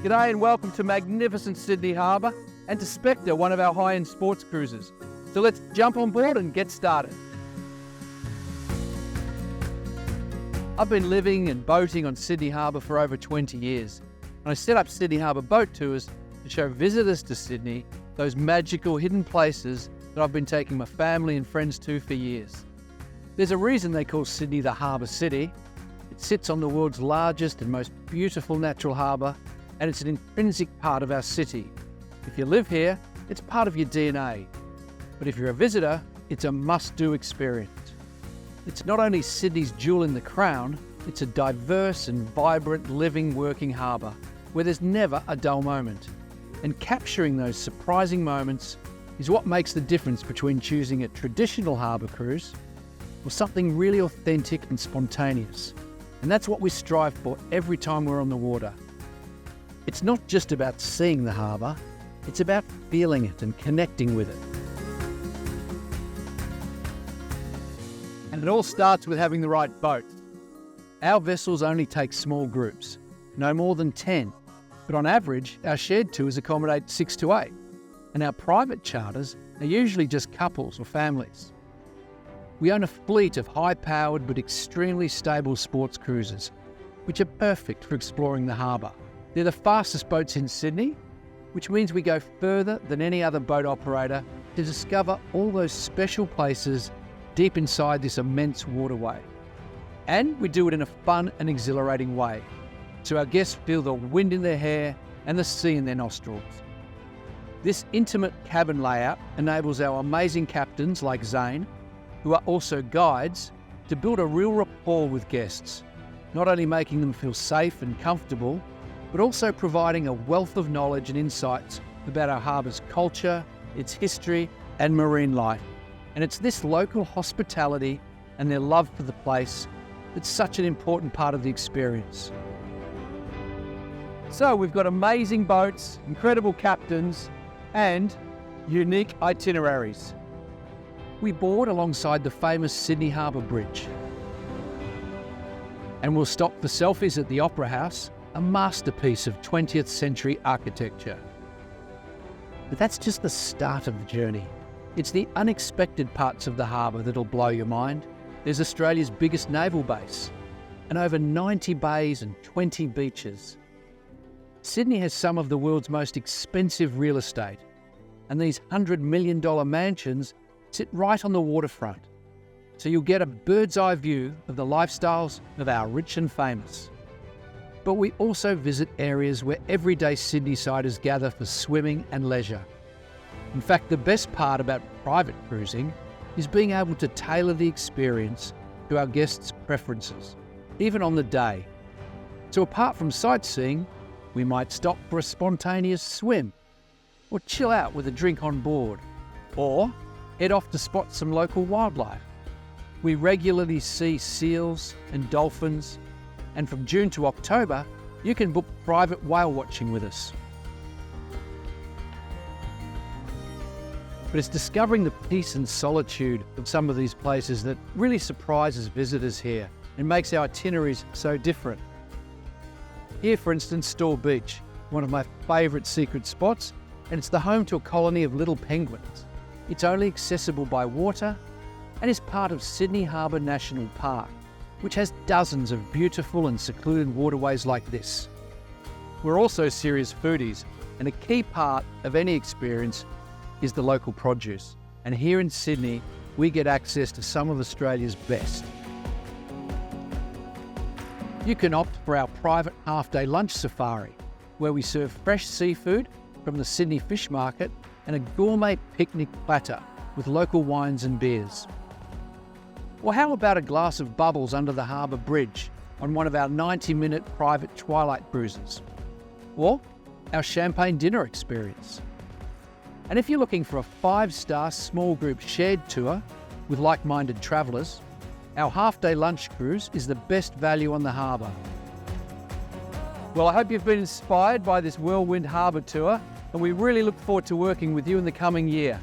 G'day and welcome to magnificent Sydney Harbour and to Spectre, one of our high-end sports cruises. So let's jump on board and get started. I've been living and boating on Sydney Harbour for over 20 years, and I set up Sydney Harbour Boat Tours to show visitors to Sydney those magical hidden places that I've been taking my family and friends to for years. There's a reason they call Sydney the Harbour City. It sits on the world's largest and most beautiful natural harbour, and it's an intrinsic part of our city. If you live here, it's part of your DNA. But if you're a visitor, it's a must-do experience. It's not only Sydney's jewel in the crown, it's a diverse and vibrant living, working harbour where there's never a dull moment. And capturing those surprising moments is what makes the difference between choosing a traditional harbour cruise or something really authentic and spontaneous. And that's what we strive for every time we're on the water. It's not just about seeing the harbour, it's about feeling it and connecting with it. And it all starts with having the right boat. Our vessels only take small groups, no more than 10, but on average, our shared tours accommodate 6 to 8, and our private charters are usually just couples or families. We own a fleet of high-powered but extremely stable sports cruisers, which are perfect for exploring the harbour. They're the fastest boats in Sydney, which means we go further than any other boat operator to discover all those special places deep inside this immense waterway. And we do it in a fun and exhilarating way, so our guests feel the wind in their hair and the sea in their nostrils. This intimate cabin layout enables our amazing captains like Zane, who are also guides, to build a real rapport with guests, not only making them feel safe and comfortable, but also providing a wealth of knowledge and insights about our harbour's culture, its history and marine life. And it's this local hospitality and their love for the place that's such an important part of the experience. So we've got amazing boats, incredible captains and unique itineraries. We board alongside the famous Sydney Harbour Bridge. And we'll stop for selfies at the Opera House, a masterpiece of 20th century architecture. But that's just the start of the journey. It's the unexpected parts of the harbour that'll blow your mind. There's Australia's biggest naval base, and over 90 bays and 20 beaches. Sydney has some of the world's most expensive real estate, and these $100 million mansions sit right on the waterfront, so you'll get a bird's eye view of the lifestyles of our rich and famous. But we also visit areas where everyday Sydneysiders gather for swimming and leisure. In fact, the best part about private cruising is being able to tailor the experience to our guests' preferences, even on the day. So apart from sightseeing, we might stop for a spontaneous swim, or chill out with a drink on board, or head off to spot some local wildlife. We regularly see seals and dolphins, and from June to October, you can book private whale watching with us. But it's discovering the peace and solitude of some of these places that really surprises visitors here and makes our itineraries so different. Here, for instance, Store Beach, one of my favourite secret spots, and it's the home to a colony of little penguins. It's only accessible by water and is part of Sydney Harbour National Park, which has dozens of beautiful and secluded waterways like this. We're also serious foodies, and a key part of any experience is the local produce. And here in Sydney, we get access to some of Australia's best. You can opt for our private half-day lunch safari, where we serve fresh seafood from the Sydney Fish Market and a gourmet picnic platter with local wines and beers. Or how about a glass of bubbles under the harbour bridge on one of our 90-minute private twilight cruises? Or our champagne dinner experience. And if you're looking for a 5-star small group shared tour with like-minded travellers, our half-day lunch cruise is the best value on the harbour. Well, I hope you've been inspired by this whirlwind harbour tour, and we really look forward to working with you in the coming year.